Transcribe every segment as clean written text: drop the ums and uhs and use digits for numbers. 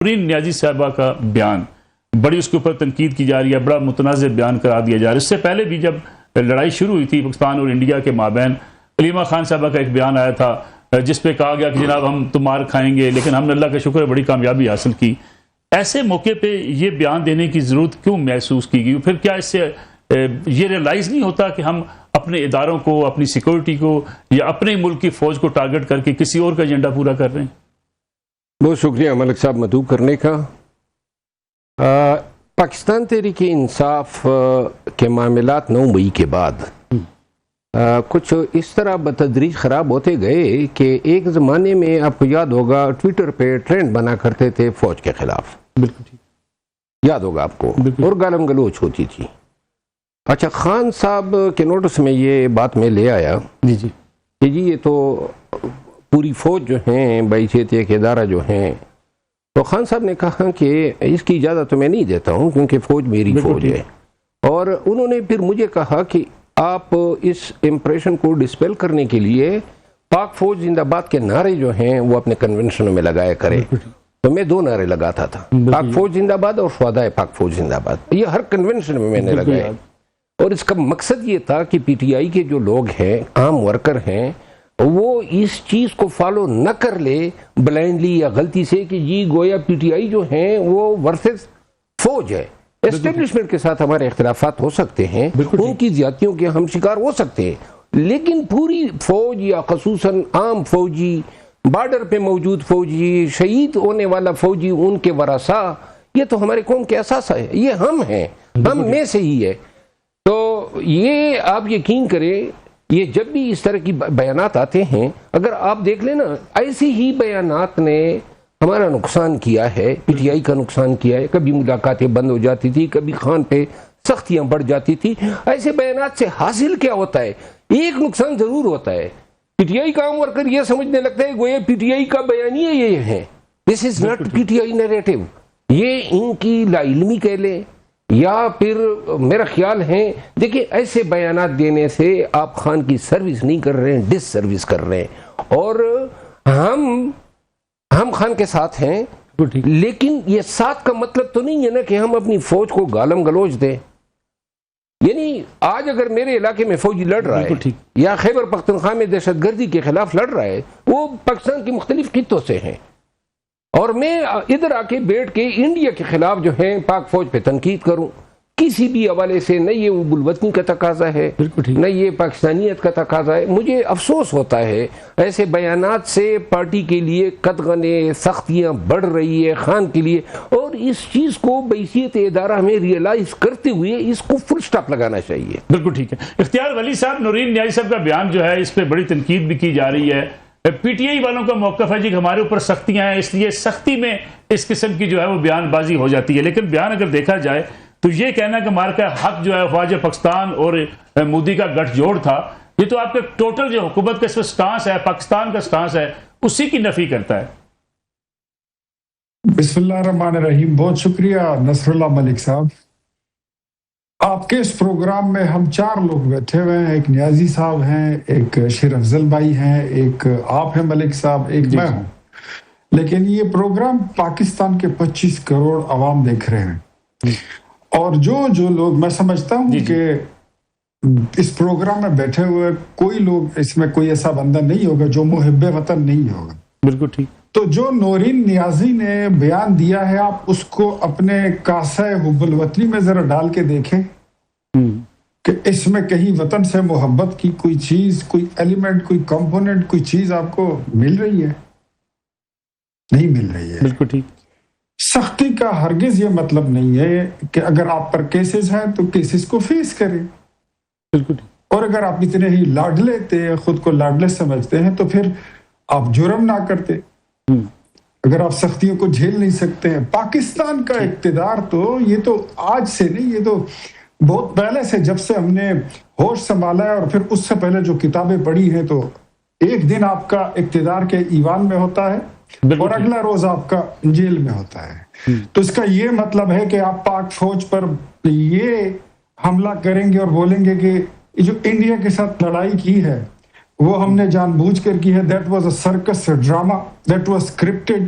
نورین نیازی صاحبہ کا بیان بڑی اس کے اوپر تنقید کی جا رہی ہے، بڑا متنازع بیان قرار دیا جا رہا ہے۔ اس سے پہلے بھی جب لڑائی شروع ہوئی تھی پاکستان اور انڈیا کے مابین، علیمہ خان صاحبہ کا ایک بیان آیا تھا جس پہ کہا گیا کہ جناب ہم تو مار کھائیں گے، لیکن ہم نے اللہ کا شکر ہے بڑی کامیابی حاصل کی۔ ایسے موقع پہ یہ بیان دینے کی ضرورت کیوں محسوس کی گئی؟ پھر کیا اس سے یہ ریئلائز نہیں ہوتا کہ ہم اپنے اداروں کو، اپنی سیکورٹی کو یا اپنے ملک کی فوج کو ٹارگٹ کر کے کسی اور کا ایجنڈا پورا کر رہے ہیں؟ بہت شکریہ ملک صاحب مدعو کرنے کا۔ پاکستان تحریک انصاف کے معاملات 9 مئی کے بعد کچھ اس طرح بتدریج خراب ہوتے گئے کہ ایک زمانے میں آپ کو یاد ہوگا ٹویٹر پہ ٹرینڈ بنا کرتے تھے فوج کے خلاف، بالکل ٹھیک، یاد ہوگا آپ کو، اور گالم گلوچ ہوتی تھی۔ اچھا، خان صاحب کے نوٹس میں یہ بات میں لے آیا کہ جی یہ تو پوری فوج جو ہیں بحیثیت کے ادارہ جو ہیں، تو خان صاحب نے کہا کہ اس کی اجازت تو میں نہیں دیتا ہوں کیونکہ فوج میری فوج ہے، اور انہوں نے پھر مجھے کہا کہ آپ اس امپریشن کو ڈسپیل کرنے کے لیے پاک فوج زندہ باد کے نعرے جو ہیں وہ اپنے کنونشنوں میں لگایا کرے۔ تو میں 2 نعرے لگاتا تھا، پاک فوج زندہ باد اور شہدائے پاک فوج زندہ باد، یہ ہر کنونشن میں نے لگایا، اور اس کا مقصد یہ تھا کہ پی ٹی آئی کے جو لوگ ہیں، عام ورکر ہیں، وہ اس چیز کو فالو نہ کر لے بلائنڈلی یا غلطی سے کہ جی گویا پی ٹی آئی جو ہیں وہ ورسز فوج ہے۔ اسٹیبلشمنٹ کے ساتھ ہمارے اختلافات ہو سکتے ہیں، ان کی زیادتیوں کے ہم شکار ہو سکتے ہیں، لیکن پوری فوج یا خصوصاً عام فوجی، بارڈر پہ موجود فوجی، شہید ہونے والا فوجی، ان کے ورثاء، یہ تو ہمارے قوم کے اساس ہے، یہ ہم ہیں، ہم میں سے ہی ہے۔ تو یہ آپ یقین کریں، یہ جب بھی اس طرح کی بیانات آتے ہیں، اگر آپ دیکھ لیں نا، ایسی ہی بیانات نے ہمارا نقصان کیا ہے، پی ٹی آئی کا نقصان کیا ہے، کبھی ملاقاتیں بند ہو جاتی تھی، کبھی خان پہ سختیاں بڑھ جاتی تھی۔ ایسے بیانات سے حاصل کیا ہوتا ہے؟ ایک نقصان ضرور ہوتا ہے، پی ٹی آئی کا عام ورکر یہ سمجھنے لگتا ہے گویا پی ٹی آئی کا بیانیہ یہ ہے، this is not P T I narrative, یہ ان کی لا علمی کہہ لیں یا پھر میرا خیال ہے، دیکھیں ایسے بیانات دینے سے آپ خان کی سروس نہیں کر رہے ہیں، ڈس سروس کر رہے ہیں، اور ہم خان کے ساتھ ہیں، لیکن یہ ساتھ کا مطلب تو نہیں ہے نا کہ ہم اپنی فوج کو گالم گلوچ دیں۔ یعنی آج اگر میرے علاقے میں فوجی لڑ رہا ہے یا خیبر پختونخوا میں دہشت گردی کے خلاف لڑ رہا ہے، وہ پاکستان کی مختلف خطوں سے ہیں، اور میں ادھر آ کے بیٹھ کے انڈیا کے خلاف جو ہے پاک فوج پہ تنقید کروں کسی بھی حوالے سے، نہ یہ ابو الوطنی کا تقاضا ہے، نہ یہ پاکستانیت کا تقاضا ہے، مجھے افسوس ہوتا ہے ایسے بیانات سے پارٹی کے لیے قدغنِ سختیاں بڑھ رہی ہے خان کے لیے، اور اس چیز کو بحیثیت ادارہ ہمیں ریئلائز کرتے ہوئے اس کو فل سٹاپ لگانا چاہیے۔ بالکل ٹھیک ہے۔ اختیار ولی صاحب، نورین نیازی صاحب کا بیان جو ہے اس پہ بڑی تنقید بھی کی جا رہی ہے، پی ٹی آئی والوں کا موقف ہے جی کہ ہمارے اوپر سختیاں ہیں، اس لیے سختی میں اس قسم کی جو ہے وہ بیان بازی ہو جاتی ہے، لیکن بیان اگر دیکھا جائے تو یہ کہنا کہ ہمارا حق جو ہے خواجہ پاکستان اور مودی کا گٹھ جوڑ تھا، یہ تو آپ کے ٹوٹل جو حکومت کا اس سٹانس ہے، پاکستان کا سٹانس ہے، اسی کی نفی کرتا ہے۔ بسم اللہ الرحمن الرحیم، بہت شکریہ نصر اللہ ملک صاحب۔ آپ کے اس پروگرام میں ہم 4 لوگ بیٹھے ہوئے ہیں، ایک نیازی صاحب ہیں، ایک شیر افضل بھائی ہیں، ایک آپ ہیں ملک صاحب، ایک میں ہوں، لیکن یہ پروگرام پاکستان کے 25 کروڑ عوام دیکھ رہے ہیں، اور جو لوگ، میں سمجھتا ہوں کہ اس پروگرام میں بیٹھے ہوئے کوئی لوگ، اس میں کوئی ایسا بندہ نہیں ہوگا جو محب وطن نہیں ہوگا۔ بالکل ٹھیک۔ تو جو نورین نیازی نے بیان دیا ہے، آپ اس کو اپنے کاسہ حب الوطنی میں ذرا ڈال کے دیکھیں کہ اس میں کہیں وطن سے محبت کی کوئی چیز، کوئی ایلیمنٹ، کوئی کمپوننٹ، کوئی چیز آپ کو مل رہی ہے؟ نہیں مل رہی ہے۔ بالکل ٹھیک۔ سختی کا ہرگز یہ مطلب نہیں ہے کہ اگر آپ پر کیسز ہیں تو کیسز کو فیس کریں، بالکل ٹھیک، اور اگر آپ اتنے ہی لاڈ لیتے ہیں، خود کو لاڈلے سمجھتے ہیں، تو پھر آپ جرم نہ کرتے۔ اگر آپ سختیوں کو جھیل نہیں سکتے ہیں، پاکستان کا اقتدار تو یہ تو آج سے نہیں، یہ تو بہت پہلے سے، جب سے ہم نے ہوش سنبھالا ہے، اور پھر اس سے پہلے جو کتابیں پڑھی ہیں، تو ایک دن آپ کا اقتدار کے ایوان میں ہوتا ہے اور اگلا روز آپ کا جیل میں ہوتا ہے۔ تو اس کا یہ مطلب ہے کہ آپ پاک فوج پر یہ حملہ کریں گے اور بولیں گے کہ جو انڈیا کے ساتھ لڑائی کی ہے وہ ہم نے جان بوجھ کر کی ہے، that was a circus drama, that was scripted,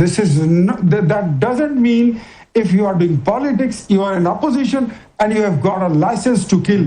this is not, that doesn't mean if you are doing politics you are in opposition and you have got a license to kill।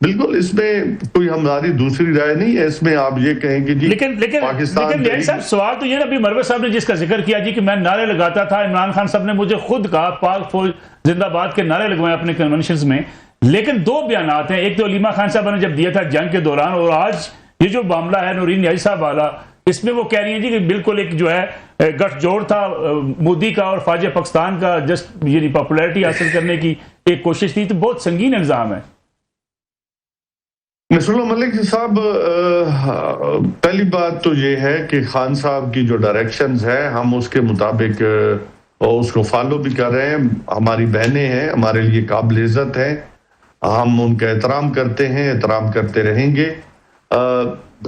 بالکل اس میں کوئی ہماری دوسری رائے نہیں ہے، اس میں آپ یہ کہیں کہ جی لیکن لیکن صاحب سوال تو یہ نا، ابھی مروت صاحب نے جس کا ذکر کیا جی کہ میں نعرے لگاتا تھا، عمران خان صاحب نے مجھے خود کہا پاک فوج زندہ باد کے نعرے لگوائے اپنے کنونشنز میں، لیکن دو بیانات ہیں، ایک تو علیمہ خان صاحب نے جب دیا تھا جنگ کے دوران، اور آج یہ جو معاملہ ہے نورین نیازی صاحب والا، اس میں وہ کہہ رہی ہیں جی کہ بالکل ایک جو ہے گٹھ جوڑ تھا مودی کا اور فوج پاکستان کا، جسٹ یہ پاپولیرٹی حاصل کرنے کی ایک کوشش تھی، تو بہت سنگین الزام ہے۔ نصر اللہ ملک صاحب، پہلی بات تو یہ ہے کہ خان صاحب کی جو ڈائریکشنز ہیں ہم اس کے مطابق اس کو فالو بھی کر رہے ہیں، ہماری بہنیں ہیں، ہمارے لیے قابل عزت ہیں، ہم ان کا احترام کرتے ہیں، احترام کرتے رہیں گے۔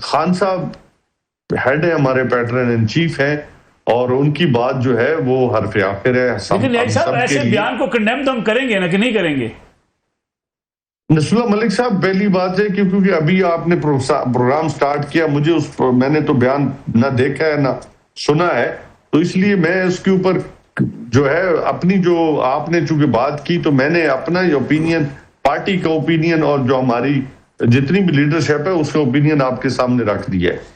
خان صاحب ہیڈ ہے، ہمارے پیٹرن ان چیف ہیں، اور ان کی بات جو ہے وہ حرف آخر ہے۔ لیکن نیازی صاحب ایسے بیان کو کنڈیم تو ہم کریں گے نا کہ نہیں کریں گے؟ نصر اللہ ملک صاحب، پہلی بات ہے کہ کیونکہ ابھی آپ نے پروگرام سٹارٹ کیا، مجھے میں نے تو بیان نہ دیکھا ہے نہ سنا ہے، تو اس لیے میں اس کے اوپر جو ہے اپنی جو آپ نے چونکہ بات کی، تو میں نے اپنا اوپینین، پارٹی کا اوپینین اور جو ہماری جتنی بھی لیڈرشپ ہے اس کا اوپینین آپ کے سامنے رکھ دیا ہے۔